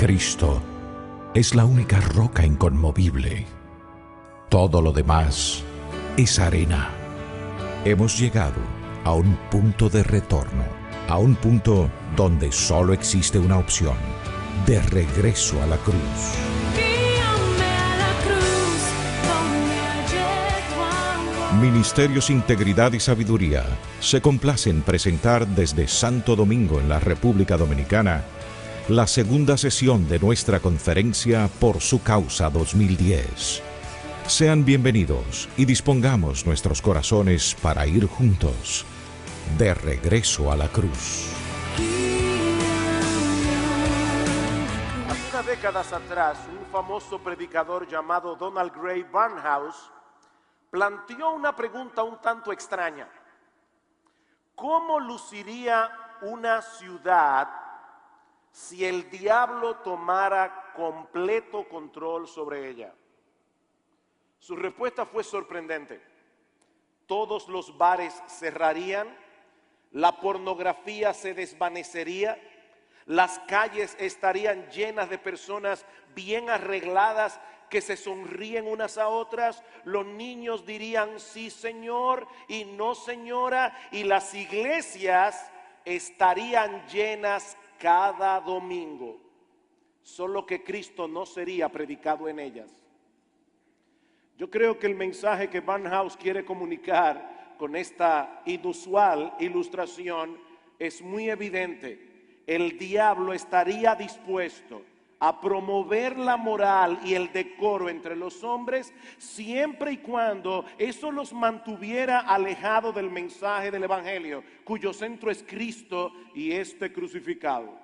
Cristo es la única roca inconmovible. Todo lo demás es arena. Hemos llegado a un punto de retorno, a un punto donde solo existe una opción: de regreso a la cruz. Ministerios Integridad y Sabiduría se complace en presentar desde Santo Domingo, en la República Dominicana, la segunda sesión de nuestra conferencia Por su Causa 2010. Sean bienvenidos y dispongamos nuestros corazones para ir juntos de regreso a la cruz. Hace unas décadas atrás, un famoso predicador llamado Donald Grey Barnhouse planteó una pregunta un tanto extraña. ¿Cómo luciría una ciudad si el diablo tomara completo control sobre ella? Su respuesta fue sorprendente. Todos los bares cerrarían, la pornografía se desvanecería, las calles estarían llenas de personas bien arregladas que se sonríen unas a otras, los niños dirían sí señor y no señora, y las iglesias estarían llenas cada domingo, solo que Cristo no sería predicado en ellas. Yo creo que el mensaje que Barnhouse quiere comunicar con esta inusual ilustración es muy evidente. El diablo estaría dispuesto a promover la moral y el decoro entre los hombres siempre y cuando eso los mantuviera alejados del mensaje del evangelio, cuyo centro es Cristo y este crucificado.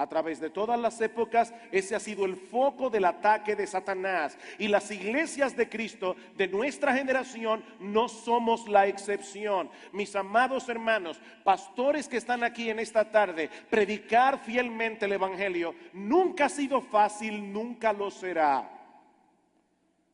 A través de todas las épocas, ese ha sido el foco del ataque de Satanás. Y las iglesias de Cristo de nuestra generación no somos la excepción. Mis amados hermanos, pastores que están aquí en esta tarde, predicar fielmente el evangelio nunca ha sido fácil, nunca lo será.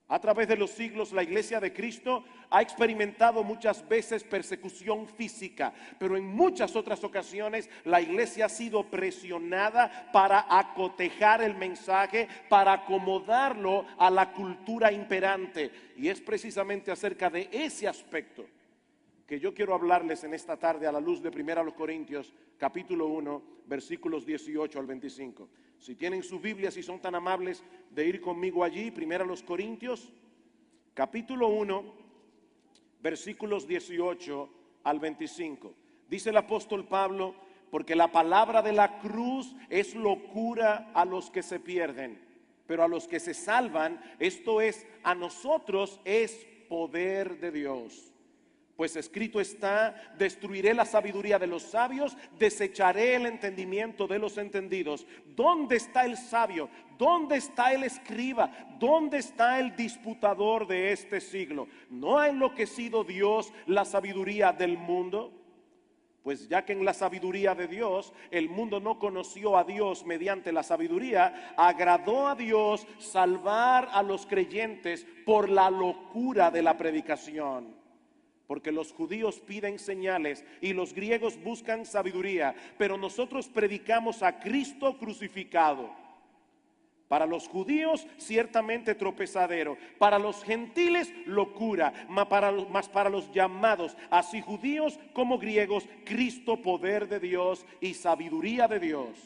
A través de los siglos, la iglesia de Cristo ha experimentado muchas veces persecución física, pero en muchas otras ocasiones la iglesia ha sido presionada para acotejar el mensaje, para acomodarlo a la cultura imperante. Y es precisamente acerca de ese aspecto que yo quiero hablarles en esta tarde a la luz de 1 Corintios, capítulo 1, versículos 18 al 25. Si tienen su Biblia, si son tan amables de ir conmigo allí, 1 Corintios, capítulo 1, versículos 18 al 25. Dice el apóstol Pablo: porque la palabra de la cruz es locura a los que se pierden, pero a los que se salvan, esto es, a nosotros es poder de Dios. Pues escrito está: destruiré la sabiduría de los sabios, desecharé el entendimiento de los entendidos. ¿Dónde está el sabio? ¿Dónde está el escriba? ¿Dónde está el disputador de este siglo? ¿No ha enloquecido Dios la sabiduría del mundo? Pues ya que en la sabiduría de Dios el mundo no conoció a Dios mediante la sabiduría, agradó a Dios salvar a los creyentes por la locura de la predicación. Porque los judíos piden señales y los griegos buscan sabiduría, pero nosotros predicamos a Cristo crucificado. Para los judíos ciertamente tropezadero, para los gentiles locura, mas para los llamados, así judíos como griegos, Cristo poder de Dios y sabiduría de Dios.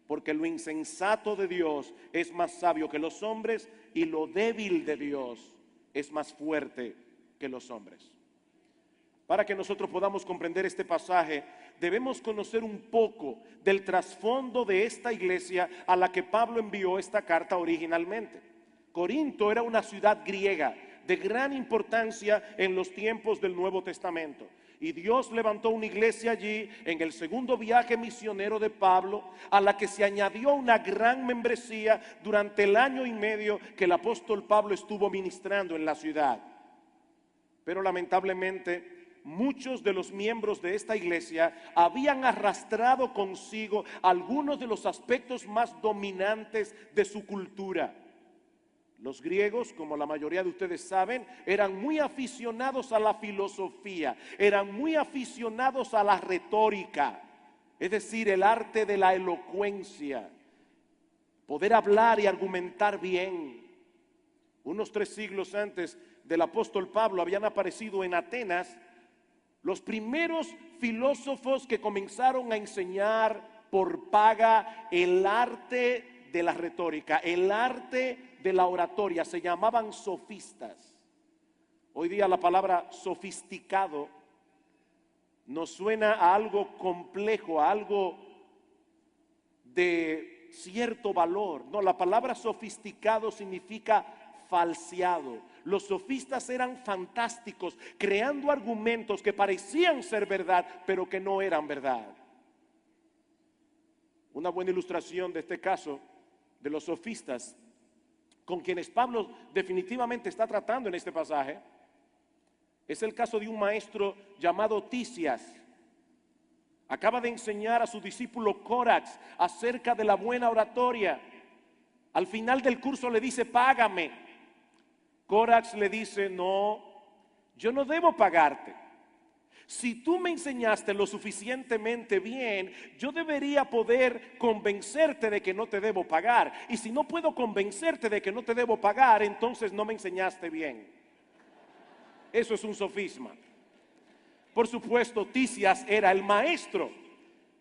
Porque lo insensato de Dios es más sabio que los hombres, y lo débil de Dios es más fuerte que los hombres. Para que nosotros podamos comprender este pasaje, debemos conocer un poco del trasfondo de esta iglesia a la que Pablo envió esta carta originalmente. Corinto era una ciudad griega de gran importancia en los tiempos del Nuevo Testamento. Y Dios levantó una iglesia allí en el segundo viaje misionero de Pablo, a la que se añadió una gran membresía durante el año y medio que el apóstol Pablo estuvo ministrando en la ciudad. Pero lamentablemente, muchos de los miembros de esta iglesia habían arrastrado consigo algunos de los aspectos más dominantes de su cultura. Los griegos, como la mayoría de ustedes saben, eran muy aficionados a la filosofía, eran muy aficionados a la retórica, es decir, el arte de la elocuencia. poder hablar y argumentar bien. Unos 3 siglos antes del apóstol Pablo habían aparecido en Atenas los primeros filósofos que comenzaron a enseñar por paga el arte de la retórica, el arte de la oratoria. Se llamaban sofistas. Hoy día la palabra sofisticado nos suena a algo complejo, a algo de cierto valor. No, la palabra sofisticado significa falseado. Los sofistas eran fantásticos, creando argumentos que parecían ser verdad, pero que no eran verdad. Una buena ilustración de este caso de los sofistas, con quienes Pablo definitivamente está tratando en este pasaje, es el caso de un maestro llamado Tisias. Acaba de enseñar a su discípulo Corax acerca de la buena oratoria. Al final del curso le dice: págame. Corax le dice: no, yo no debo pagarte. Si tú me enseñaste lo suficientemente bien, yo debería poder convencerte de que no te debo pagar. Y si no puedo convencerte de que no te debo pagar, entonces no me enseñaste bien. Eso es un sofisma. Por supuesto, Tisias era el maestro.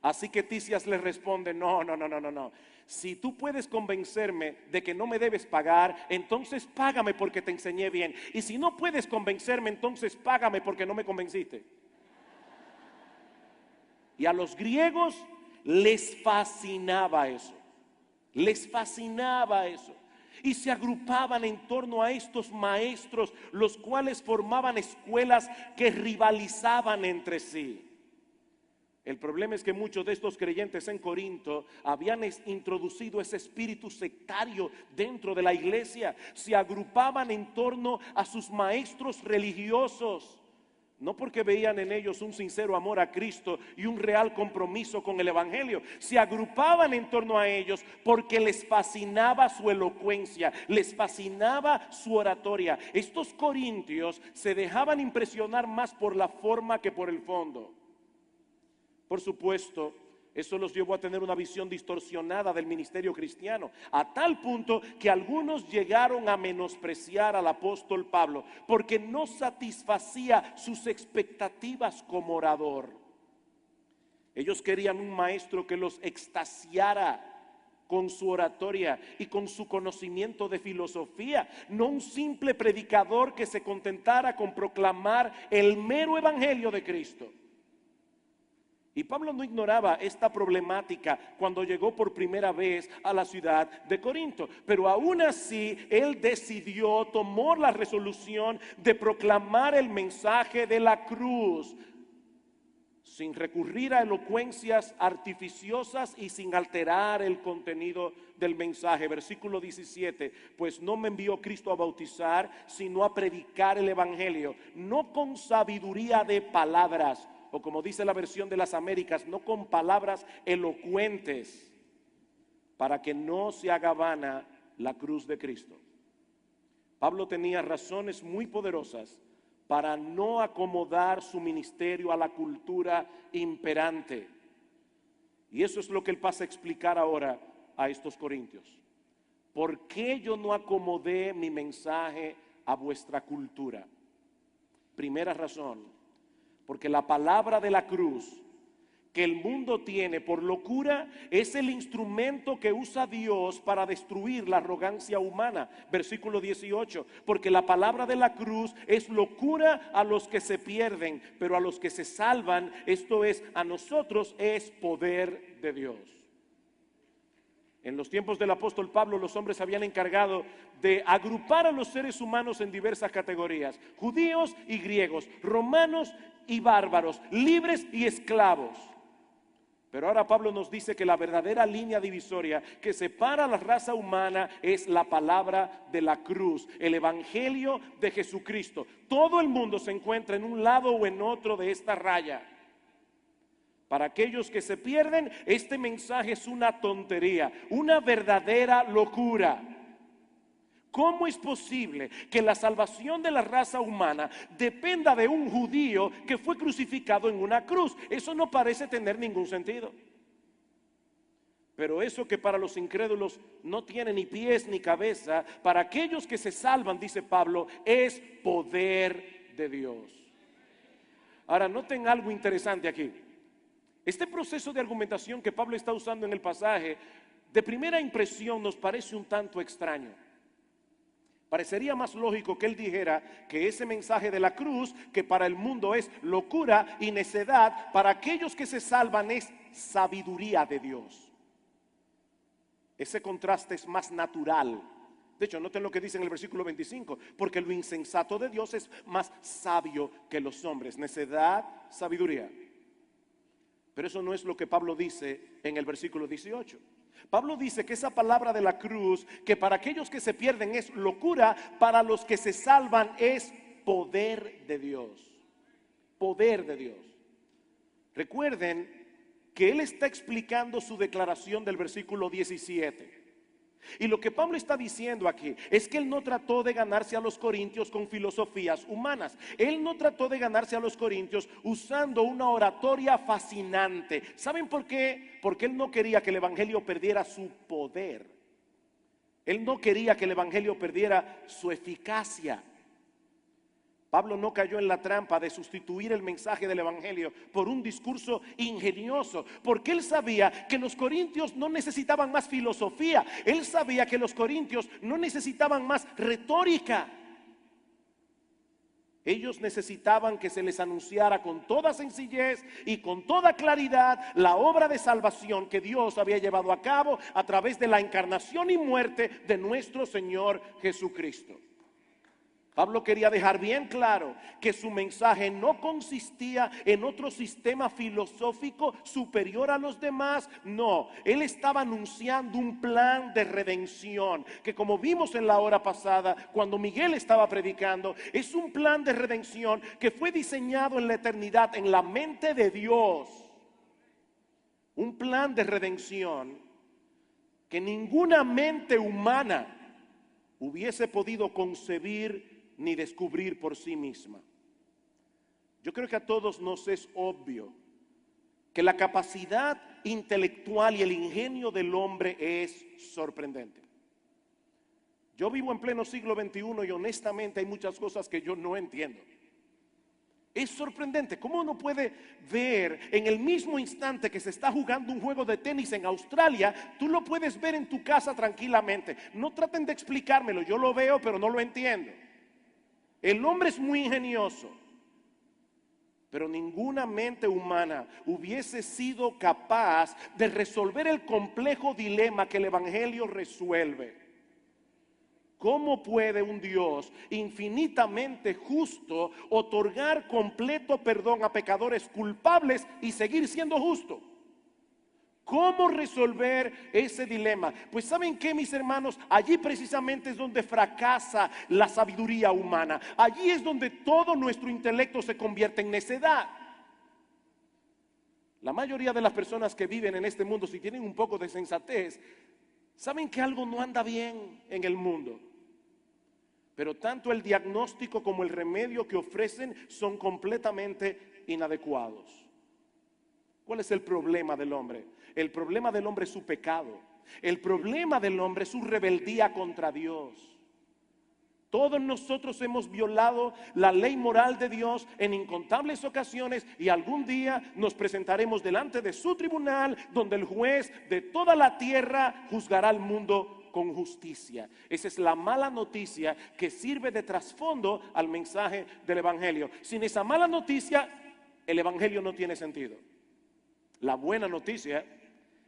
Así que Tisias le responde: no. Si tú puedes convencerme de que no me debes pagar, entonces págame porque te enseñé bien. Y si no puedes convencerme, entonces págame porque no me convenciste. Y a los griegos les fascinaba eso. Les fascinaba eso. Y se agrupaban en torno a estos maestros, los cuales formaban escuelas que rivalizaban entre sí. El problema es que muchos de estos creyentes en Corinto habían introducido ese espíritu sectario dentro de la iglesia. Se agrupaban en torno a sus maestros religiosos, no porque veían en ellos un sincero amor a Cristo y un real compromiso con el evangelio. Se agrupaban en torno a ellos porque les fascinaba su elocuencia, les fascinaba su oratoria. Estos corintios se dejaban impresionar más por la forma que por el fondo. Por supuesto, eso los llevó a tener una visión distorsionada del ministerio cristiano, a tal punto que algunos llegaron a menospreciar al apóstol Pablo porque no satisfacía sus expectativas como orador. Ellos querían un maestro que los extasiara con su oratoria y con su conocimiento de filosofía, no un simple predicador que se contentara con proclamar el mero evangelio de Cristo. Y Pablo no ignoraba esta problemática cuando llegó por primera vez a la ciudad de Corinto. Pero aún así, él tomó la resolución de proclamar el mensaje de la cruz, sin recurrir a elocuencias artificiosas y sin alterar el contenido del mensaje. Versículo 17: pues no me envió Cristo a bautizar, sino a predicar el evangelio, no con sabiduría de palabras, o como dice la versión de las Américas, no con palabras elocuentes, para que no se haga vana la cruz de Cristo. Pablo tenía razones muy poderosas para no acomodar su ministerio a la cultura imperante. Y eso es lo que él pasa a explicar ahora a estos corintios. ¿Por qué yo no acomodé mi mensaje a vuestra cultura? Primera razón: porque la palabra de la cruz que el mundo tiene por locura es el instrumento que usa Dios para destruir la arrogancia humana. Versículo 18: porque la palabra de la cruz es locura a los que se pierden, pero a los que se salvan, esto es, a nosotros, es poder de Dios. En los tiempos del apóstol Pablo, los hombres habían encargado de agrupar a los seres humanos en diversas categorías: judíos y griegos, romanos y bárbaros, libres y esclavos. Pero ahora Pablo nos dice que la verdadera línea divisoria que separa a la raza humana es la palabra de la cruz, el evangelio de Jesucristo. Todo el mundo se encuentra en un lado o en otro de esta raya. Para aquellos que se pierden, este mensaje es una tontería, una verdadera locura. ¿Cómo es posible que la salvación de la raza humana dependa de un judío que fue crucificado en una cruz? Eso no parece tener ningún sentido. Pero eso que para los incrédulos no tiene ni pies ni cabeza, para aquellos que se salvan, dice Pablo, es poder de Dios. Ahora, noten algo interesante aquí. Este proceso de argumentación que Pablo está usando en el pasaje, de primera impresión nos parece un tanto extraño. Parecería más lógico que él dijera que ese mensaje de la cruz, que para el mundo es locura y necedad, para aquellos que se salvan es sabiduría de Dios. Ese contraste es más natural. De hecho, noten lo que dice en el versículo 25, porque lo insensato de Dios es más sabio que los hombres. Necedad, sabiduría. Pero eso no es lo que Pablo dice en el versículo 18. Pablo dice que esa palabra de la cruz, que para aquellos que se pierden es locura, para los que se salvan es poder de Dios. Poder de Dios. Recuerden que él está explicando su declaración del versículo 17. Y lo que Pablo está diciendo aquí es que él no trató de ganarse a los corintios con filosofías humanas. Él no trató de ganarse a los corintios usando una oratoria fascinante. ¿Saben por qué? Porque él no quería que el evangelio perdiera su poder. Él no quería que el evangelio perdiera su eficacia. Pablo no cayó en la trampa de sustituir el mensaje del evangelio por un discurso ingenioso, porque él sabía que los corintios no necesitaban más filosofía. Él sabía que los corintios no necesitaban más retórica. Ellos necesitaban que se les anunciara con toda sencillez y con toda claridad la obra de salvación que Dios había llevado a cabo a través de la encarnación y muerte de nuestro Señor Jesucristo. Pablo quería dejar bien claro que su mensaje no consistía en otro sistema filosófico superior a los demás. No, él estaba anunciando un plan de redención que, como vimos en la hora pasada cuando Miguel estaba predicando, es un plan de redención que fue diseñado en la eternidad en la mente de Dios. Un plan de redención que ninguna mente humana hubiese podido concebir ni descubrir por sí misma. Yo creo que a todos nos es obvio que la capacidad intelectual y el ingenio del hombre es sorprendente. Yo vivo en pleno siglo XXI y honestamente hay muchas cosas que yo no entiendo. Es sorprendente cómo uno puede ver en el mismo instante que se está jugando un juego de tenis en Australia, tú lo puedes ver en tu casa tranquilamente. No traten de explicármelo, yo lo veo pero no lo entiendo. El hombre es muy ingenioso, pero ninguna mente humana hubiese sido capaz de resolver el complejo dilema que el evangelio resuelve. ¿Cómo puede un Dios infinitamente justo otorgar completo perdón a pecadores culpables y seguir siendo justo? ¿Cómo resolver ese dilema? Pues ¿saben qué, mis hermanos? Allí precisamente es donde fracasa la sabiduría humana. Allí es donde todo nuestro intelecto se convierte en necedad. La mayoría de las personas que viven en este mundo, si tienen un poco de sensatez, saben que algo no anda bien en el mundo. Pero tanto el diagnóstico como el remedio que ofrecen son completamente inadecuados. ¿Cuál es el problema del hombre? El problema del hombre es su pecado. El problema del hombre es su rebeldía contra Dios. Todos nosotros hemos violado la ley moral de Dios en incontables ocasiones y algún día nos presentaremos delante de su tribunal, donde el juez de toda la tierra juzgará al mundo con justicia. Esa es la mala noticia que sirve de trasfondo al mensaje del evangelio. Sin esa mala noticia, el evangelio no tiene sentido. La buena noticia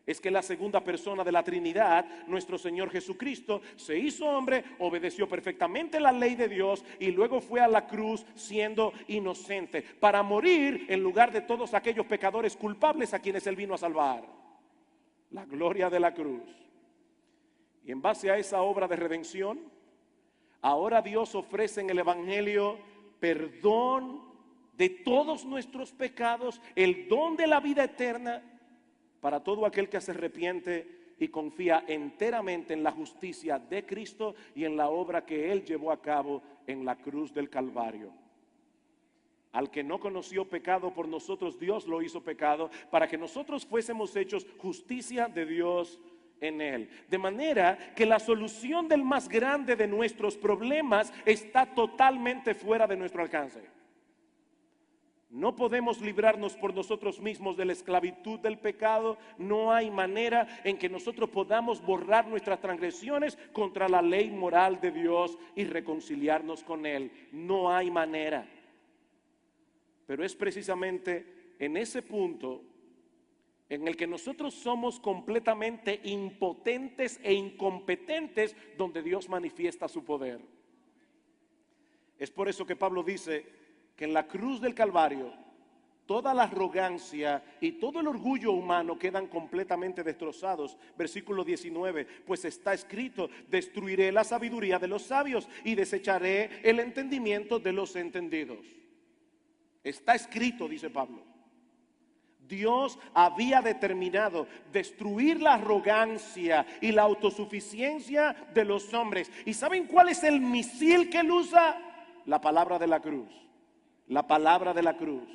es que la segunda persona de la Trinidad, nuestro Señor Jesucristo, se hizo hombre, obedeció perfectamente la ley de Dios y luego fue a la cruz siendo inocente para morir en lugar de todos aquellos pecadores culpables a quienes Él vino a salvar. La gloria de la cruz. Y en base a esa obra de redención, ahora Dios ofrece en el evangelio perdón de todos nuestros pecados, el don de la vida eterna para todo aquel que se arrepiente y confía enteramente en la justicia de Cristo y en la obra que Él llevó a cabo en la cruz del Calvario. Al que no conoció pecado por nosotros, Dios lo hizo pecado, para que nosotros fuésemos hechos justicia de Dios en él. De manera que la solución del más grande de nuestros problemas está totalmente fuera de nuestro alcance. No podemos librarnos por nosotros mismos de la esclavitud del pecado. No hay manera en que nosotros podamos borrar nuestras transgresiones contra la ley moral de Dios y reconciliarnos con él. No hay manera. Pero es precisamente en ese punto en el que nosotros somos completamente impotentes e incompetentes, donde Dios manifiesta su poder. Es por eso que Pablo dice que en la cruz del Calvario toda la arrogancia y todo el orgullo humano quedan completamente destrozados. Versículo 19, pues está escrito: destruiré la sabiduría de los sabios y desecharé el entendimiento de los entendidos. Está escrito, dice Pablo. Dios había determinado destruir la arrogancia y la autosuficiencia de los hombres. ¿Y saben cuál es el misil que él usa? La palabra de la cruz. La palabra de la cruz.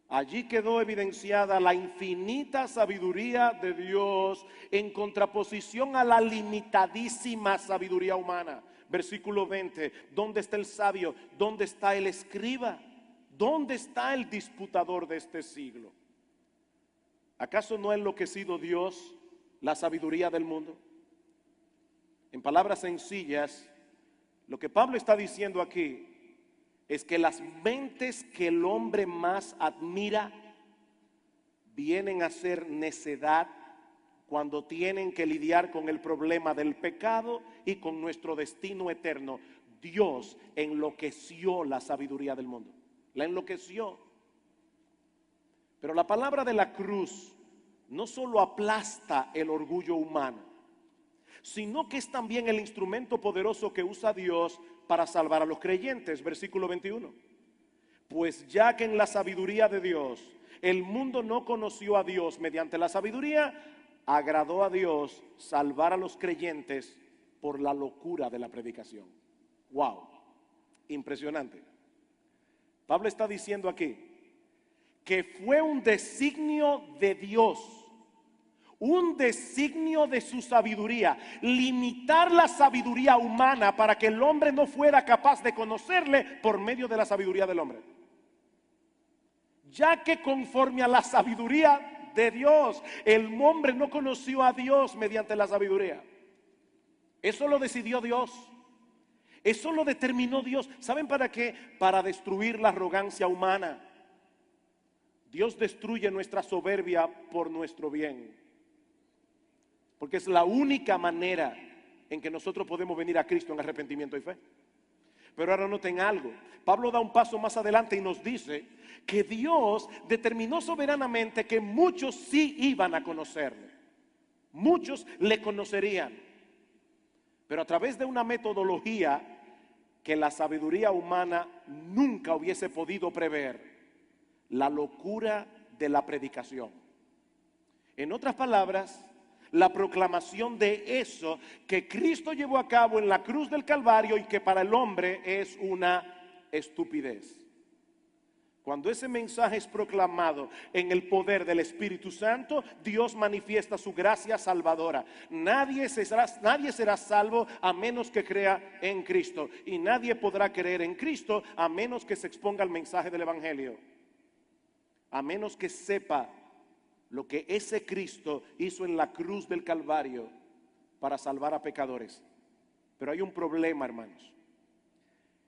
Allí quedó evidenciada la infinita sabiduría de Dios en contraposición a la limitadísima sabiduría humana. Versículo 20, ¿dónde está el sabio? ¿Dónde está el escriba? ¿Dónde está el disputador de este siglo? ¿Acaso no ha enloquecido Dios la sabiduría del mundo? En palabras sencillas, lo que Pablo está diciendo aquí es que las mentes que el hombre más admira vienen a ser necedad cuando tienen que lidiar con el problema del pecado y con nuestro destino eterno. Dios enloqueció la sabiduría del mundo. La enloqueció. Pero la palabra de la cruz no solo aplasta el orgullo humano, sino que es también el instrumento poderoso que usa Dios para salvar a los creyentes. Versículo 21. Pues ya que en la sabiduría de Dios el mundo no conoció a Dios mediante la sabiduría, agradó a Dios salvar a los creyentes por la locura de la predicación. Wow, impresionante. Pablo está diciendo aquí que fue un designio de Dios, un designio de su sabiduría, limitar la sabiduría humana para que el hombre no fuera capaz de conocerle por medio de la sabiduría del hombre. Ya que conforme a la sabiduría de Dios, el hombre no conoció a Dios mediante la sabiduría. Eso lo decidió Dios. Eso lo determinó Dios. ¿Saben para qué? Para destruir la arrogancia humana. Dios destruye nuestra soberbia por nuestro bien. Porque es la única manera en que nosotros podemos venir a Cristo en arrepentimiento y fe. Pero ahora noten algo. Pablo da un paso más adelante y nos dice que Dios determinó soberanamente que muchos sí iban a conocerle. Muchos le conocerían. Pero a través de una metodología que la sabiduría humana nunca hubiese podido prever: la locura de la predicación. En otras palabras, la proclamación de eso que Cristo llevó a cabo en la cruz del Calvario y que para el hombre es una estupidez. Cuando ese mensaje es proclamado en el poder del Espíritu Santo, Dios manifiesta su gracia salvadora. Nadie será salvo a menos que crea en Cristo. Y nadie podrá creer en Cristo a menos que se exponga al mensaje del Evangelio. A menos que sepa lo que ese Cristo hizo en la cruz del Calvario para salvar a pecadores. Pero hay un problema, hermanos.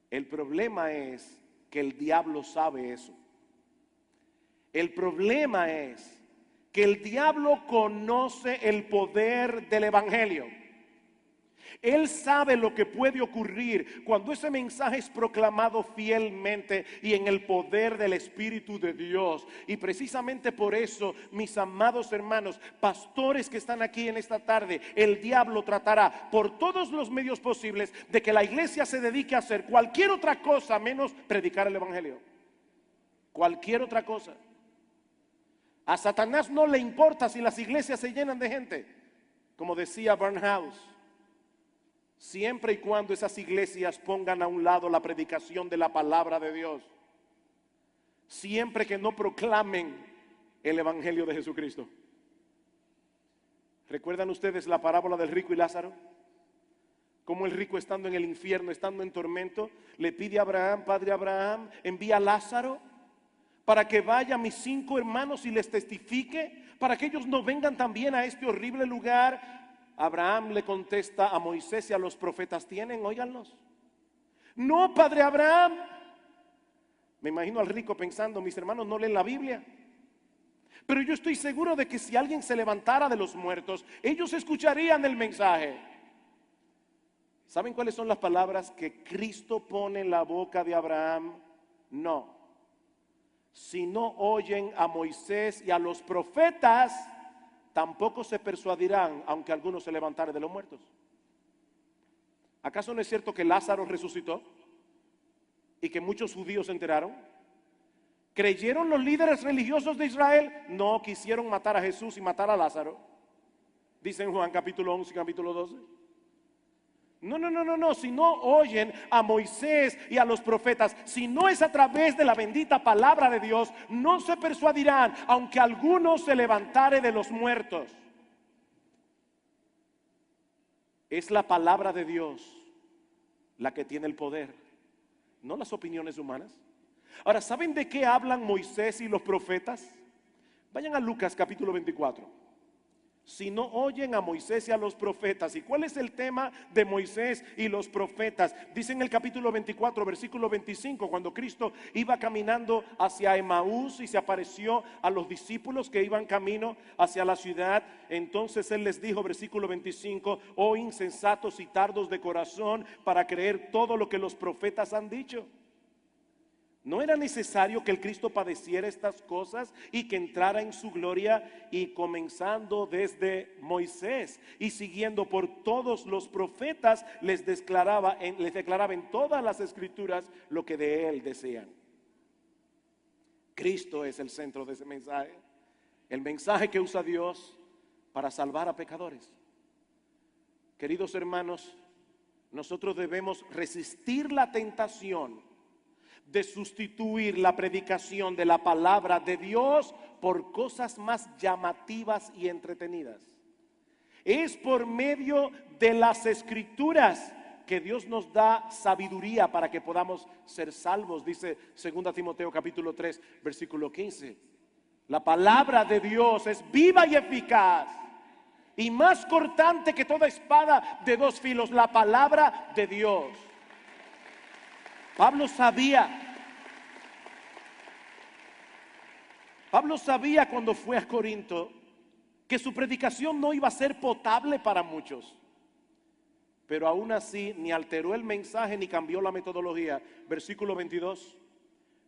El problema es que el diablo sabe eso. El problema es que el diablo conoce el poder del Evangelio. Él sabe lo que puede ocurrir cuando ese mensaje es proclamado fielmente y en el poder del Espíritu de Dios. Y precisamente por eso, mis amados hermanos, pastores que están aquí en esta tarde, el diablo tratará por todos los medios posibles de que la iglesia se dedique a hacer cualquier otra cosa menos predicar el Evangelio. Cualquier otra cosa. A Satanás no le importa si las iglesias se llenan de gente, como decía Barnhouse. Siempre y cuando esas iglesias pongan a un lado la predicación de la palabra de Dios. siempre que no proclamen el evangelio de Jesucristo. ¿Recuerdan ustedes la parábola del rico y Lázaro? Cómo el rico, estando en el infierno, estando en tormento, le pide a Abraham: Padre Abraham, envía a Lázaro para que vaya a mis 5 hermanos y les testifique, para que ellos no vengan también a este horrible lugar. Abraham le contesta a Moisés y a los profetas: ¿tienen? Óiganlos. No, Padre Abraham. Me imagino al rico pensando: mis hermanos no leen la Biblia. Pero yo estoy seguro de que si alguien se levantara de los muertos, ellos escucharían el mensaje. ¿Saben cuáles son las palabras que Cristo pone en la boca de Abraham? No. Si no oyen a Moisés y a los profetas, tampoco se persuadirán, aunque algunos se levantaren de los muertos. ¿Acaso no es cierto que Lázaro resucitó y que muchos judíos se enteraron? ¿Creyeron los líderes religiosos de Israel? No, quisieron matar a Jesús y matar a Lázaro. Dice en Juan capítulo 11 y capítulo 12. No, si no oyen a Moisés y a los profetas, si no es a través de la bendita palabra de Dios, no se persuadirán, aunque algunos se levantare de los muertos. Es la palabra de Dios la que tiene el poder, no las opiniones humanas. Ahora, ¿saben de qué hablan Moisés y los profetas? Vayan a Lucas capítulo 24. Si no oyen a Moisés y a los profetas. ¿Y cuál es el tema de Moisés y los profetas? Dice en el capítulo 24, versículo 25, cuando Cristo iba caminando hacia Emaús y se apareció a los discípulos que iban camino hacia la ciudad, entonces Él les dijo, versículo 25: oh insensatos y tardos de corazón para creer todo lo que los profetas han dicho. ¿No era necesario que el Cristo padeciera estas cosas y que entrara en su gloria? Y comenzando desde Moisés y siguiendo por todos los profetas, les declaraba en todas las escrituras lo que de él decían. Cristo es el centro de ese mensaje, el mensaje que usa Dios para salvar a pecadores. Queridos hermanos, nosotros debemos resistir la tentación de sustituir la predicación de la palabra de Dios por cosas más llamativas y entretenidas. Es por medio de las escrituras que Dios nos da sabiduría para que podamos ser salvos. Dice 2 Timoteo capítulo 3 versículo 15: la palabra de Dios es viva y eficaz y más cortante que toda espada de 2 filos. La palabra de Dios. Pablo sabía cuando fue a Corinto que su predicación no iba a ser potable para muchos, pero aún así ni alteró el mensaje ni cambió la metodología. Versículo 22: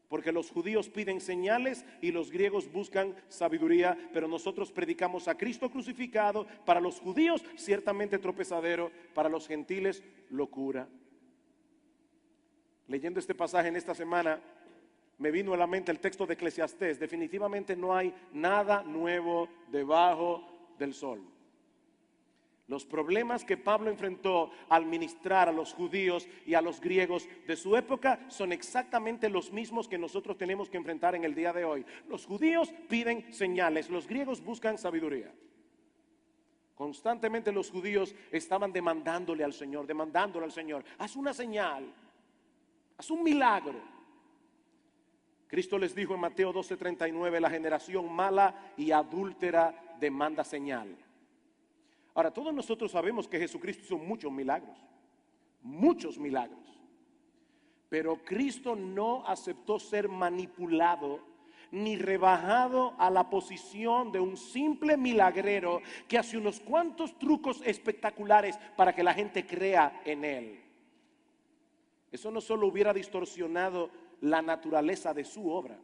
porque los judíos piden señales y los griegos buscan sabiduría, pero nosotros predicamos a Cristo crucificado, para los judíos ciertamente tropezadero, para los gentiles locura. Leyendo este pasaje en esta semana, me vino a la mente el texto de Eclesiastés. Definitivamente no hay nada nuevo debajo del sol. Los problemas que Pablo enfrentó al ministrar a los judíos y a los griegos de su época son exactamente los mismos que nosotros tenemos que enfrentar en el día de hoy. Los judíos piden señales, los griegos buscan sabiduría. Constantemente los judíos estaban demandándole al Señor, haz una señal, haz un milagro. Cristo les dijo en Mateo 12:39: la generación mala y adúltera demanda señal. Ahora, todos nosotros sabemos que Jesucristo hizo muchos milagros, pero Cristo no aceptó ser manipulado ni rebajado a la posición de un simple milagrero que hace unos cuantos trucos espectaculares para que la gente crea en él. Eso no solo hubiera distorsionado la naturaleza de su obra,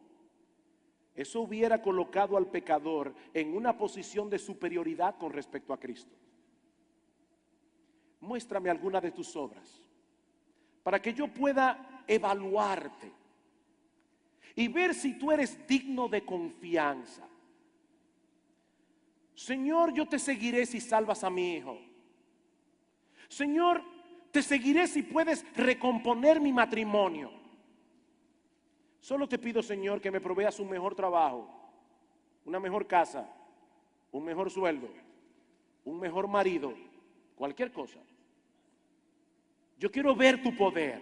eso hubiera colocado al pecador en una posición de superioridad con respecto a Cristo. Muéstrame alguna de tus obras para que yo pueda evaluarte y ver si tú eres digno de confianza. Señor, yo te seguiré si salvas a mi hijo. Señor, te seguiré si puedes recomponer mi matrimonio. Solo te pido, Señor, que me proveas un mejor trabajo, una mejor casa, un mejor sueldo, un mejor marido, cualquier cosa. Yo quiero ver tu poder.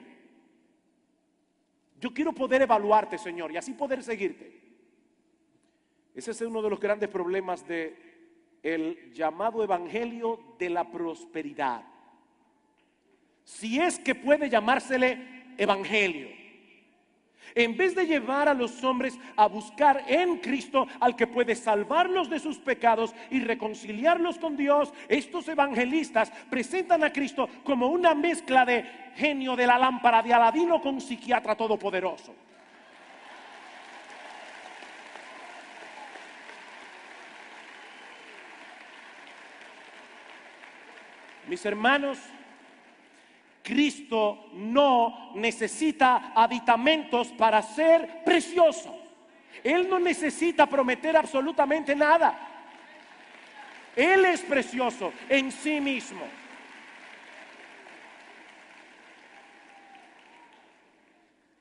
Yo quiero poder evaluarte, Señor, y así poder seguirte. Ese es uno de los grandes problemas del llamado evangelio de la prosperidad. Si es que puede llamársele evangelio. En vez de llevar a los hombres a buscar en Cristo al que puede salvarlos de sus pecados y reconciliarlos con Dios, estos evangelistas presentan a Cristo como una mezcla de genio de la lámpara de Aladino con psiquiatra todopoderoso. Mis hermanos, Cristo no necesita aditamentos para ser precioso. Él no necesita prometer absolutamente nada. Él es precioso en sí mismo.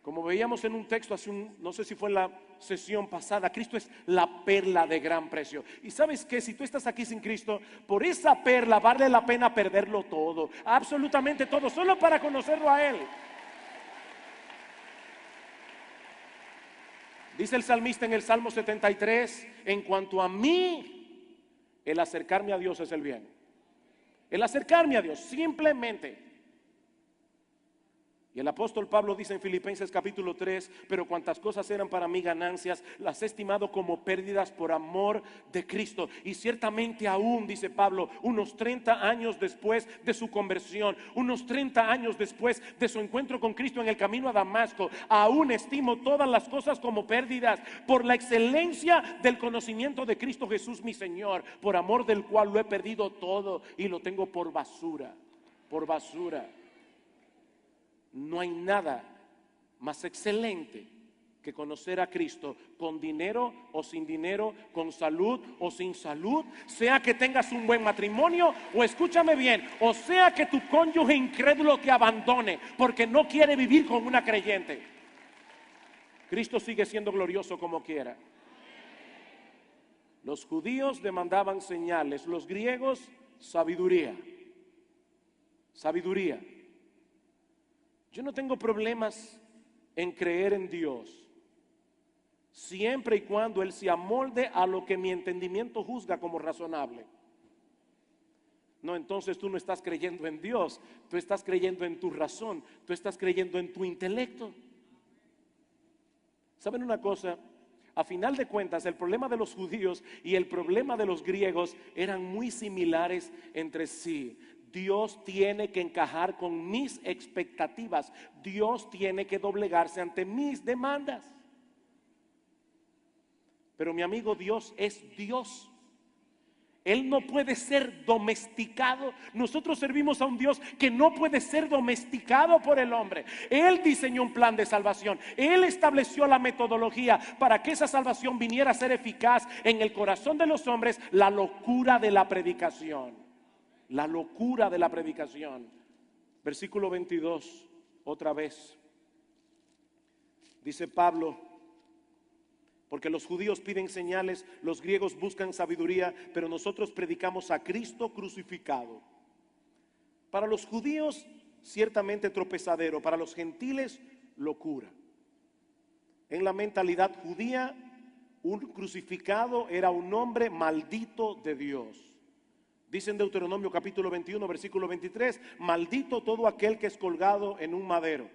Como veíamos en un texto no sé si fue en la sesión pasada, Cristo es la perla de gran precio. Y sabes que si tú estás aquí sin Cristo, por esa perla vale la pena perderlo todo, absolutamente todo, solo para conocerlo a Él. Dice el salmista en el Salmo 73, en cuanto a mí, el acercarme a Dios es el bien. El acercarme a Dios, simplemente. Y el apóstol Pablo dice en Filipenses capítulo 3, pero cuantas cosas eran para mí ganancias, las he estimado como pérdidas por amor de Cristo. Y ciertamente aún, dice Pablo, unos 30 años después de su conversión, unos 30 años después de su encuentro con Cristo en el camino a Damasco, aún estimo todas las cosas como pérdidas por la excelencia del conocimiento de Cristo Jesús mi Señor, por amor del cual lo he perdido todo y lo tengo por basura, por basura. No hay nada más excelente que conocer a Cristo con dinero o sin dinero, con salud o sin salud, sea que tengas un buen matrimonio o escúchame bien, o sea que tu cónyuge incrédulo te abandone porque no quiere vivir con una creyente. Cristo sigue siendo glorioso como quiera. Los judíos demandaban señales, los griegos sabiduría. Sabiduría. Yo no tengo problemas en creer en Dios, siempre y cuando Él se amolde a lo que mi entendimiento juzga como razonable. No, entonces tú no estás creyendo en Dios, tú estás creyendo en tu razón, tú estás creyendo en tu intelecto. ¿Saben una cosa? A final de cuentas, el problema de los judíos y el problema de los griegos eran muy similares entre sí. Dios tiene que encajar con mis expectativas. Dios tiene que doblegarse ante mis demandas. Pero mi amigo, Dios es Dios. Él no puede ser domesticado. Nosotros servimos a un Dios que no puede ser domesticado por el hombre. Él diseñó un plan de salvación. Él estableció la metodología para que esa salvación viniera a ser eficaz en el corazón de los hombres. La locura de la predicación. La locura de la predicación. Versículo 22, otra vez. Dice Pablo, porque los judíos piden señales, los griegos buscan sabiduría, pero nosotros predicamos a Cristo crucificado. Para los judíos, ciertamente tropezadero, para los gentiles, locura. En la mentalidad judía, un crucificado era un hombre maldito de Dios. Dice en Deuteronomio capítulo 21, versículo 23, maldito todo aquel que es colgado en un madero.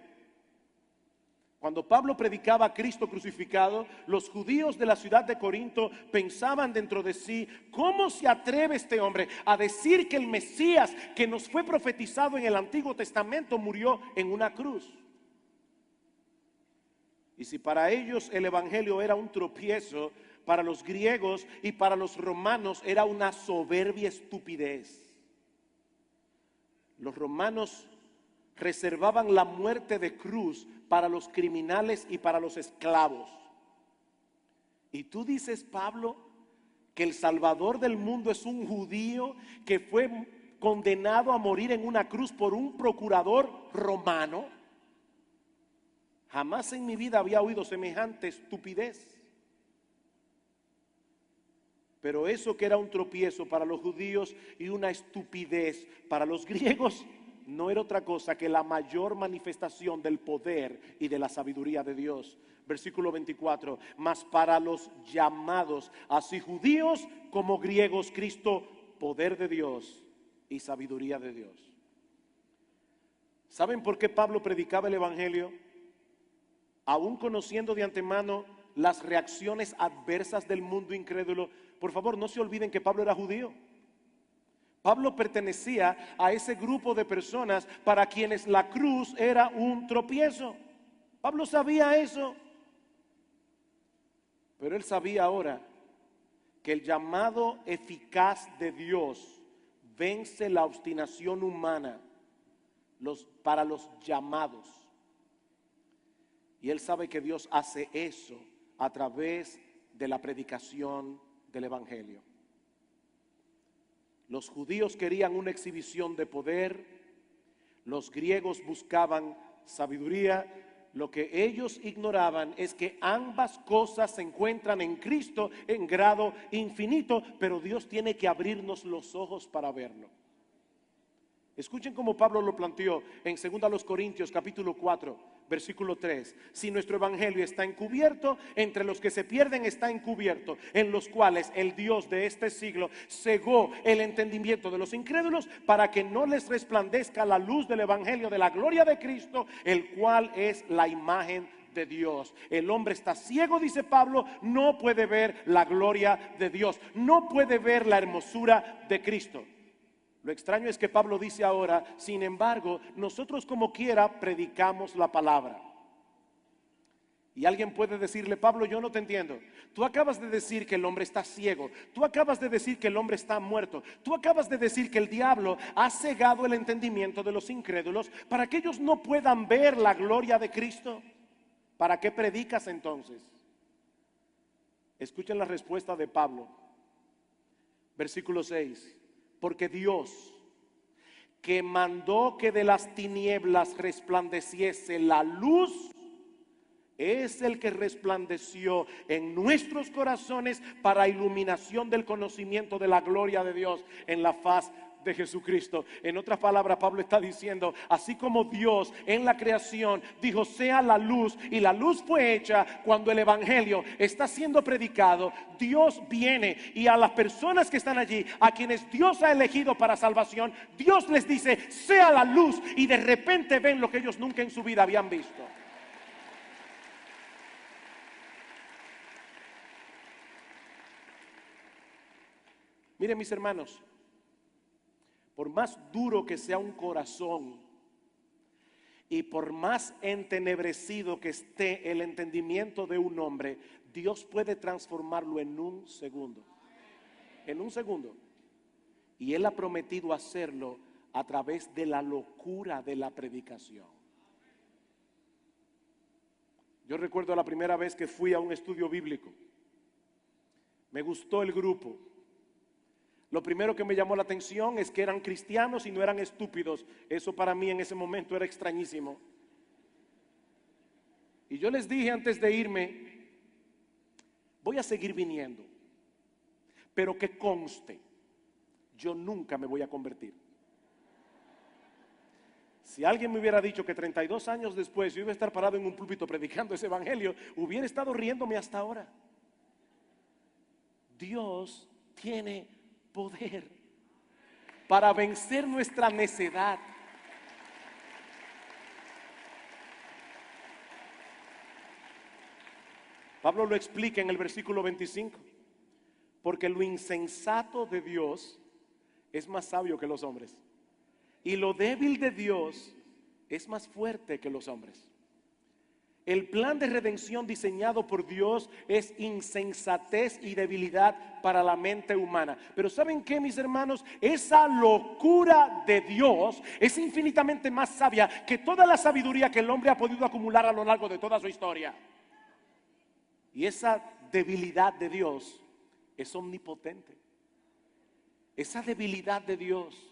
Cuando Pablo predicaba a Cristo crucificado, los judíos de la ciudad de Corinto pensaban dentro de sí, ¿cómo se atreve este hombre a decir que el Mesías que nos fue profetizado en el Antiguo Testamento murió en una cruz? Y si para ellos el evangelio era un tropiezo, para los griegos y para los romanos era una soberbia estupidez. Los romanos reservaban la muerte de cruz para los criminales y para los esclavos. Y tú dices, Pablo, que el Salvador del mundo es un judío que fue condenado a morir en una cruz por un procurador romano. Jamás en mi vida había oído semejante estupidez. Pero eso que era un tropiezo para los judíos y una estupidez para los griegos, no era otra cosa que la mayor manifestación del poder y de la sabiduría de Dios. Versículo 24, mas para los llamados, así judíos como griegos, Cristo, poder de Dios y sabiduría de Dios. ¿Saben por qué Pablo predicaba el evangelio? Aún conociendo de antemano las reacciones adversas del mundo incrédulo. Por favor, no se olviden que Pablo era judío. Pablo pertenecía a ese grupo de personas para quienes la cruz era un tropiezo. Pablo sabía eso. Pero él sabía ahora que el llamado eficaz de Dios vence la obstinación humana para los llamados. Y él sabe que Dios hace eso a través de la predicación del evangelio. Los judíos querían una exhibición de poder, los griegos buscaban sabiduría. Lo que ellos ignoraban es que ambas cosas se encuentran en Cristo en grado infinito, pero Dios tiene que abrirnos los ojos para verlo. Escuchen cómo Pablo lo planteó en 2 Corintios capítulo 4, versículo 3. Si nuestro evangelio está encubierto, entre los que se pierden está encubierto, en los cuales el Dios de este siglo cegó el entendimiento de los incrédulos para que no les resplandezca la luz del evangelio de la gloria de Cristo, el cual es la imagen de Dios. El hombre está ciego, dice Pablo, no puede ver la gloria de Dios, no puede ver la hermosura de Cristo. Lo extraño es que Pablo dice ahora, sin embargo, nosotros como quiera predicamos la palabra. Y alguien puede decirle, Pablo, yo no te entiendo. Tú acabas de decir que el hombre está ciego. Tú acabas de decir que el hombre está muerto. Tú acabas de decir que el diablo ha cegado el entendimiento de los incrédulos para que ellos no puedan ver la gloria de Cristo. ¿Para qué predicas entonces? Escuchen la respuesta de Pablo. Versículo 6. Porque Dios, que mandó que de las tinieblas resplandeciese la luz, es el que resplandeció en nuestros corazones para iluminación del conocimiento de la gloria de Dios en la faz de Jesucristo. En otras palabras, Pablo está diciendo, así como Dios en la creación dijo sea la luz, y la luz fue hecha cuando el evangelio está siendo predicado, Dios viene y a las personas que están allí, a quienes Dios ha elegido para salvación, Dios les dice sea la luz, y de repente ven lo que ellos nunca en su vida habían visto. Miren, mis hermanos, por más duro que sea un corazón y por más entenebrecido que esté el entendimiento de un hombre, Dios puede transformarlo en un segundo. En un segundo. Y Él ha prometido hacerlo a través de la locura de la predicación. Yo recuerdo la primera vez que fui a un estudio bíblico. Me gustó el grupo. Lo primero que me llamó la atención es que eran cristianos y no eran estúpidos. Eso para mí en ese momento era extrañísimo. Y yo les dije antes de irme, voy a seguir viniendo, pero que conste, yo nunca me voy a convertir. Si alguien me hubiera dicho que 32 años después yo iba a estar parado en un púlpito predicando ese evangelio, hubiera estado riéndome hasta ahora. Dios tiene poder para vencer nuestra necedad. Pablo lo explica en el versículo 25. Porque lo insensato de Dios es más sabio que los hombres, y lo débil de Dios es más fuerte que los hombres. El plan de redención diseñado por Dios es insensatez y debilidad para la mente humana. Pero ¿saben qué, mis hermanos? Esa locura de Dios es infinitamente más sabia que toda la sabiduría que el hombre ha podido acumular a lo largo de toda su historia. Y esa debilidad de Dios es omnipotente. Esa debilidad de Dios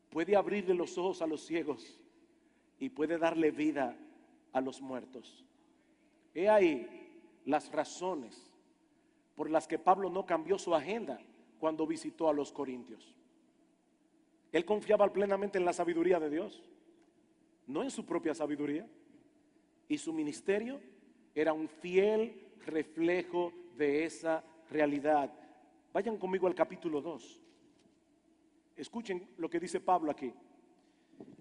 puede abrirle los ojos a los ciegos y puede darle vida a los muertos. He ahí las razones por las que Pablo no cambió su agenda cuando visitó a los corintios. Él confiaba plenamente en la sabiduría de Dios, no en su propia sabiduría, y su ministerio era un fiel reflejo de esa realidad. Vayan conmigo al capítulo 2. Escuchen lo que dice Pablo aquí.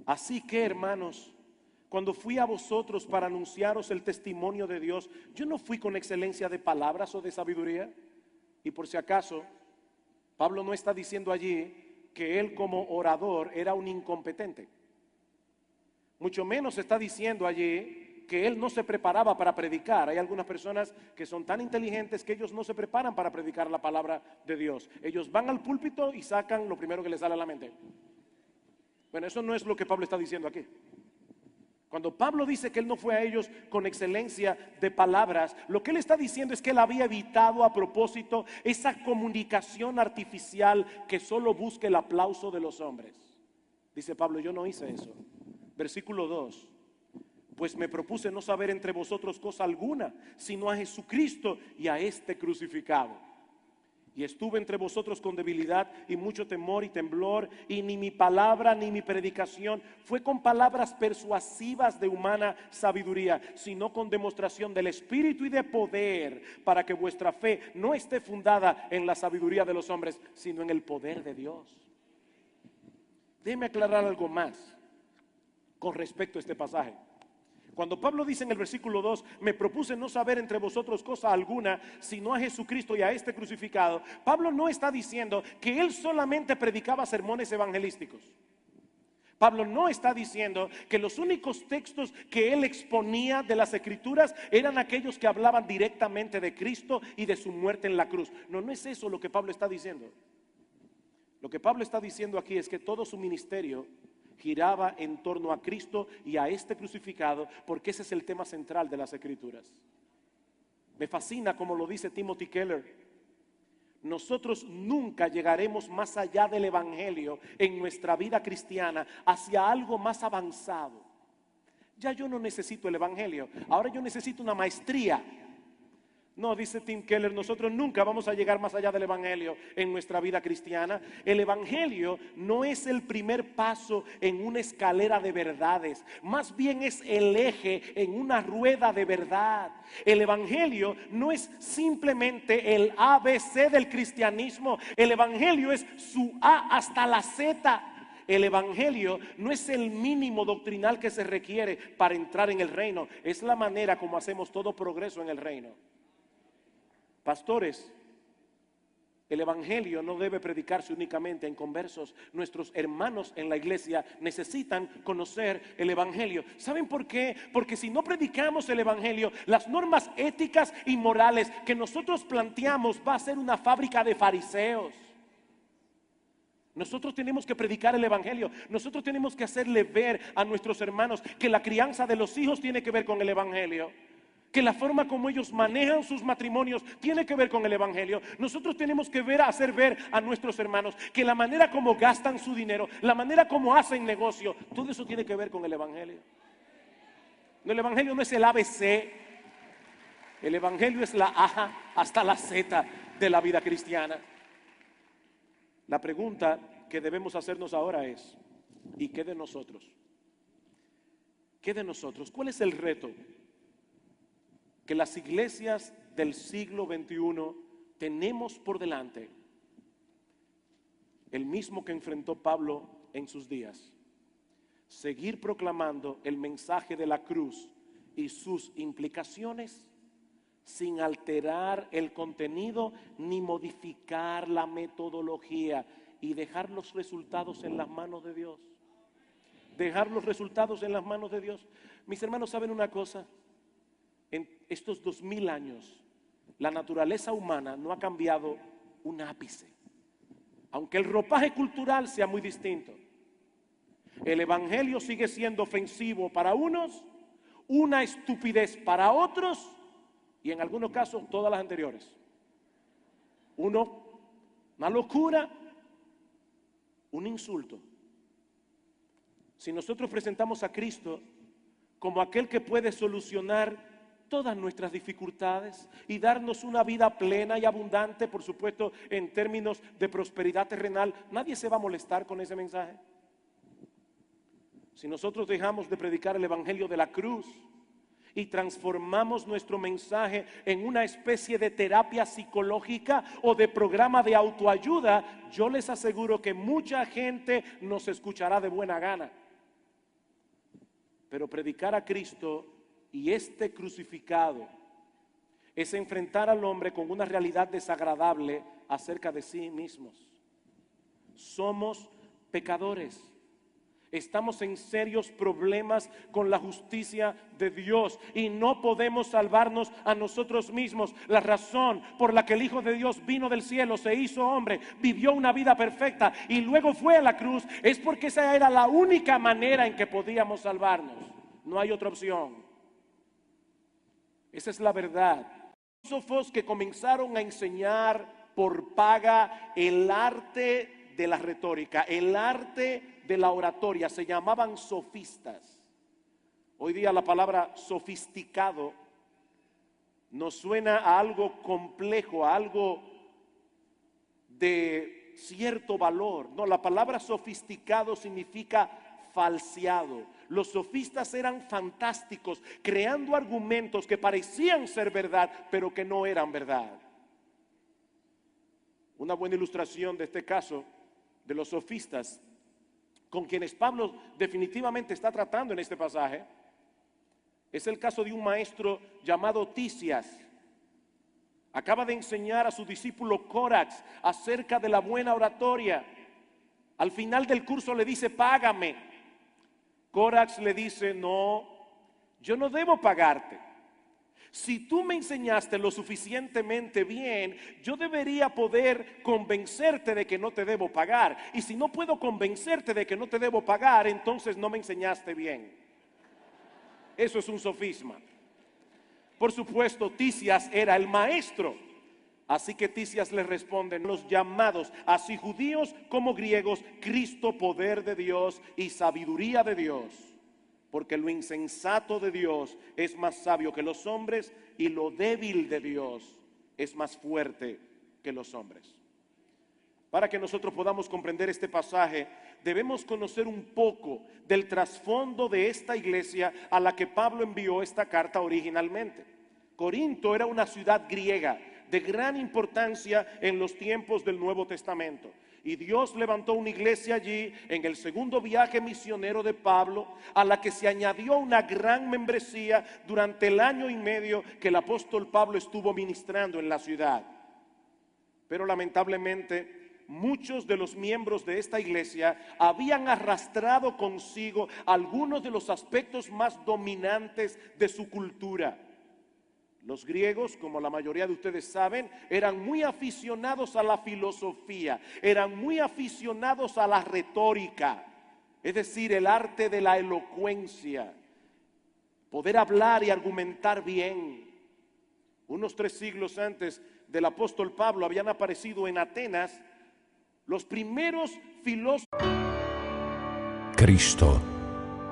Así que, hermanos, cuando fui a vosotros para anunciaros el testimonio de Dios, yo no fui con excelencia de palabras o de sabiduría. Y por si acaso, Pablo no está diciendo allí que él como orador era un incompetente. Mucho menos está diciendo allí que él no se preparaba para predicar. Hay algunas personas que son tan inteligentes que ellos no se preparan para predicar la palabra de Dios. Ellos van al púlpito y sacan lo primero que les sale a la mente. Bueno, eso no es lo que Pablo está diciendo aquí. Cuando Pablo dice que él no fue a ellos con excelencia de palabras, lo que él está diciendo es que él había evitado a propósito esa comunicación artificial que solo busca el aplauso de los hombres. Dice Pablo, yo no hice eso. Versículo 2. Pues me propuse no saber entre vosotros cosa alguna, sino a Jesucristo y a este crucificado. Y estuve entre vosotros con debilidad y mucho temor y temblor, y ni mi palabra ni mi predicación fue con palabras persuasivas de humana sabiduría, sino con demostración del Espíritu y de poder, para que vuestra fe no esté fundada en la sabiduría de los hombres, sino en el poder de Dios. Déjeme aclarar algo más con respecto a este pasaje. Cuando Pablo dice en el versículo 2, me propuse no saber entre vosotros cosa alguna, sino a Jesucristo y a este crucificado, Pablo no está diciendo que él solamente predicaba sermones evangelísticos. Pablo no está diciendo que los únicos textos que él exponía de las Escrituras eran aquellos que hablaban directamente de Cristo y de su muerte en la cruz. No, no es eso lo que Pablo está diciendo. Lo que Pablo está diciendo aquí es que todo su ministerio giraba en torno a Cristo y a este crucificado, porque ese es el tema central de las Escrituras. Me fascina como lo dice Timothy Keller. Nosotros nunca llegaremos más allá del Evangelio en nuestra vida cristiana, hacia algo más avanzado. Ya yo no necesito el Evangelio, ahora yo necesito una maestría. No, dice Tim Keller, nosotros nunca vamos a llegar más allá del Evangelio en nuestra vida cristiana. El Evangelio no es el primer paso en una escalera de verdades, más bien es el eje en una rueda de verdad. El Evangelio no es simplemente el ABC del cristianismo, el Evangelio es su A hasta la Z. El Evangelio no es el mínimo doctrinal que se requiere para entrar en el reino, es la manera como hacemos todo progreso en el reino. Pastores, el Evangelio no debe predicarse únicamente en conversos. Nuestros hermanos en la iglesia necesitan conocer el Evangelio. ¿Saben por qué? Porque si no predicamos el Evangelio, las normas éticas y morales que nosotros planteamos va a ser una fábrica de fariseos. Nosotros tenemos que predicar el Evangelio. Nosotros tenemos que hacerle ver a nuestros hermanos que la crianza de los hijos tiene que ver con el Evangelio, que la forma como ellos manejan sus matrimonios tiene que ver con el Evangelio. Nosotros tenemos que hacer ver a nuestros hermanos que la manera como gastan su dinero, la manera como hacen negocio, todo eso tiene que ver con el Evangelio. No, el Evangelio no es el ABC, el Evangelio es la A hasta la Z de la vida cristiana. La pregunta que debemos hacernos ahora es, ¿y qué de nosotros? ¿Qué de nosotros? ¿Cuál es el reto que las iglesias del siglo XXI tenemos por delante? El mismo que enfrentó Pablo en sus días: seguir proclamando el mensaje de la cruz y sus implicaciones sin alterar el contenido ni modificar la metodología, y dejar los resultados en las manos de Dios. Dejar los resultados en las manos de Dios. Mis hermanos, ¿saben una cosa? En estos 2000 años, la naturaleza humana no ha cambiado un ápice. Aunque el ropaje cultural sea muy distinto, el Evangelio sigue siendo ofensivo para unos, una estupidez para otros, y en algunos casos todas las anteriores. Uno, una locura, un insulto. Si nosotros presentamos a Cristo como aquel que puede solucionar todas nuestras dificultades y darnos una vida plena y abundante, por supuesto, en términos de prosperidad terrenal. Nadie se va a molestar con ese mensaje. Si nosotros dejamos de predicar el evangelio de la cruz y transformamos nuestro mensaje en una especie de terapia psicológica o de programa de autoayuda, yo les aseguro que mucha gente nos escuchará de buena gana. Pero predicar a Cristo y este crucificado es enfrentar al hombre con una realidad desagradable acerca de sí mismos. Somos pecadores. Estamos en serios problemas con la justicia de Dios y no podemos salvarnos a nosotros mismos. La razón por la que el Hijo de Dios vino del cielo, se hizo hombre, vivió una vida perfecta y luego fue a la cruz, es porque esa era la única manera en que podíamos salvarnos. No hay otra opción. Esa es la verdad. Filósofos que comenzaron a enseñar por paga el arte de la retórica, el arte de la oratoria, se llamaban sofistas. Hoy día la palabra sofisticado nos suena a algo complejo, a algo de cierto valor. No, la palabra sofisticado significa falseado. Los sofistas eran fantásticos, creando argumentos que parecían ser verdad, pero que no eran verdad. Una buena ilustración de este caso de los sofistas, con quienes Pablo definitivamente está tratando en este pasaje, es el caso de un maestro llamado Tisias. Acaba de enseñar a su discípulo Corax acerca de la buena oratoria. Al final del curso le dice: págame. Corax le dice: no, yo no debo pagarte. Si tú me enseñaste lo suficientemente bien, yo debería poder convencerte de que no te debo pagar. Y si no puedo convencerte de que no te debo pagar, entonces no me enseñaste bien. Eso es un sofisma. Por supuesto, Tisias era el maestro. Así que Tisias le responde: los llamados, así judíos como griegos, Cristo, poder de Dios y sabiduría de Dios. Porque lo insensato de Dios es más sabio que los hombres y lo débil de Dios es más fuerte que los hombres. Para que nosotros podamos comprender este pasaje, debemos conocer un poco del trasfondo de esta iglesia a la que Pablo envió esta carta originalmente. Corinto era una ciudad griega de gran importancia en los tiempos del Nuevo Testamento. Y Dios levantó una iglesia allí en el segundo viaje misionero de Pablo, a la que se añadió una gran membresía durante el año y medio que el apóstol Pablo estuvo ministrando en la ciudad. Pero lamentablemente muchos de los miembros de esta iglesia habían arrastrado consigo algunos de los aspectos más dominantes de su cultura. Los griegos, como la mayoría de ustedes saben, eran muy aficionados a la filosofía, eran muy aficionados a la retórica, es decir, el arte de la elocuencia, poder hablar y argumentar bien. Unos 3 siglos antes del apóstol Pablo habían aparecido en Atenas los primeros filósofos. Cristo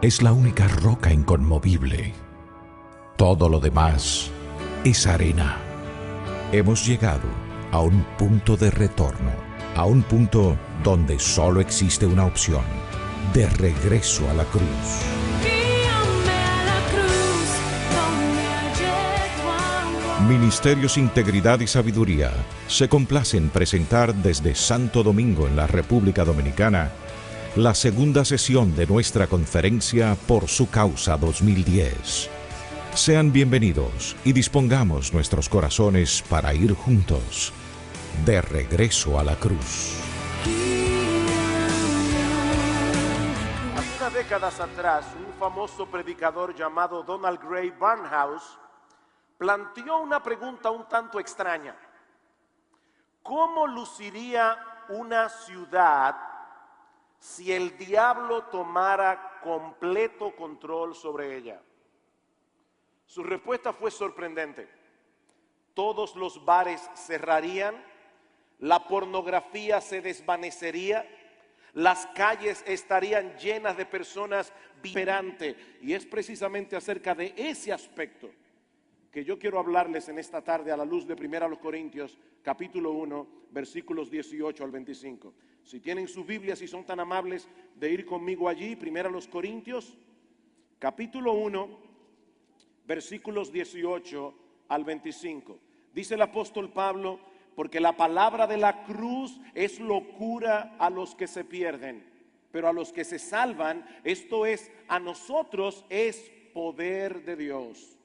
es la única roca inconmovible. Todo lo demás es arena. Hemos llegado a un punto de retorno, a un punto donde solo existe una opción: de regreso a la cruz. Ministerios Integridad y Sabiduría se complace en presentar desde Santo Domingo, en la República Dominicana, la segunda sesión de nuestra conferencia Por su Causa 2010. Sean bienvenidos y dispongamos nuestros corazones para ir juntos de regreso a la cruz. Hace unas décadas atrás, un famoso predicador llamado Donald Grey Barnhouse planteó una pregunta un tanto extraña: ¿cómo luciría una ciudad si el diablo tomara completo control sobre ella? Su respuesta fue sorprendente. Todos los bares cerrarían, la pornografía se desvanecería, Las calles estarían llenas de personas vibrantes. Y es precisamente acerca de ese aspecto que yo quiero hablarles en esta tarde a la luz de 1 Corintios, capítulo 1, versículos 18 al 25. Si tienen sus Biblias y son tan amables de ir conmigo allí, 1 Corintios, capítulo 1, versículos 18 al 25. Dice el apóstol Pablo: porque la palabra de la cruz es locura a los que se pierden, pero a los que se salvan, esto es, a nosotros es poder de Dios.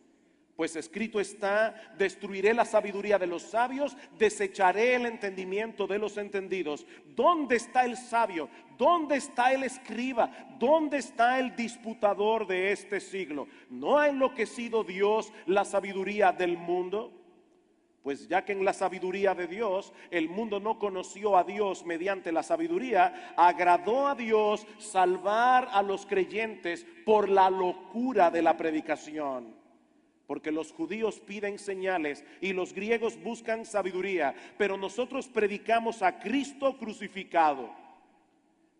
Pues escrito está: destruiré la sabiduría de los sabios, desecharé el entendimiento de los entendidos. ¿Dónde está el sabio? ¿Dónde está el escriba? ¿Dónde está el disputador de este siglo? ¿No ha enloquecido Dios la sabiduría del mundo? Pues ya que en la sabiduría de Dios el mundo no conoció a Dios mediante la sabiduría, agradó a Dios salvar a los creyentes por la locura de la predicación. Porque los judíos piden señales y los griegos buscan sabiduría, pero nosotros predicamos a Cristo crucificado.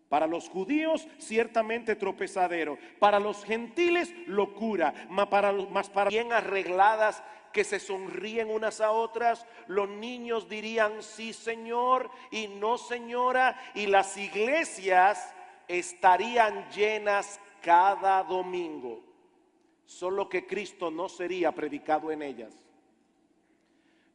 Para los judíos ciertamente tropezadero, para los gentiles locura, mas para bien arregladas que se sonríen unas a otras. Los niños dirían sí señor y no señora, y las iglesias estarían llenas cada domingo. Solo que Cristo no sería predicado en ellas.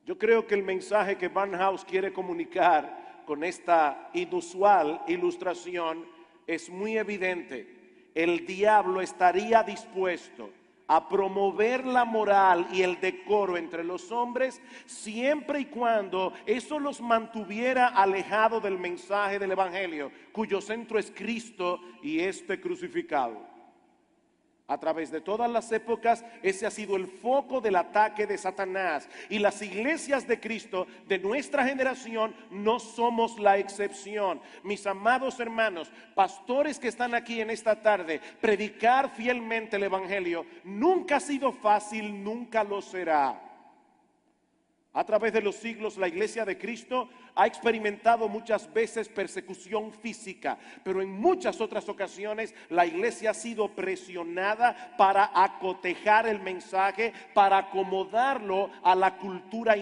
Yo creo que el mensaje que Barnhouse quiere comunicar con esta inusual ilustración es muy evidente. El diablo estaría dispuesto a promover la moral y el decoro entre los hombres siempre y cuando eso los mantuviera alejados del mensaje del evangelio, cuyo centro es Cristo y este crucificado. A través de todas las épocas, ese ha sido el foco del ataque de Satanás. Y las iglesias de Cristo de nuestra generación no somos la excepción. Mis amados hermanos, pastores que están aquí en esta tarde, predicar fielmente el evangelio nunca ha sido fácil, nunca lo será. A través de los siglos, la iglesia de Cristo ha experimentado muchas veces persecución física, pero en muchas otras ocasiones la iglesia ha sido presionada para acotejar el mensaje, para acomodarlo a la cultura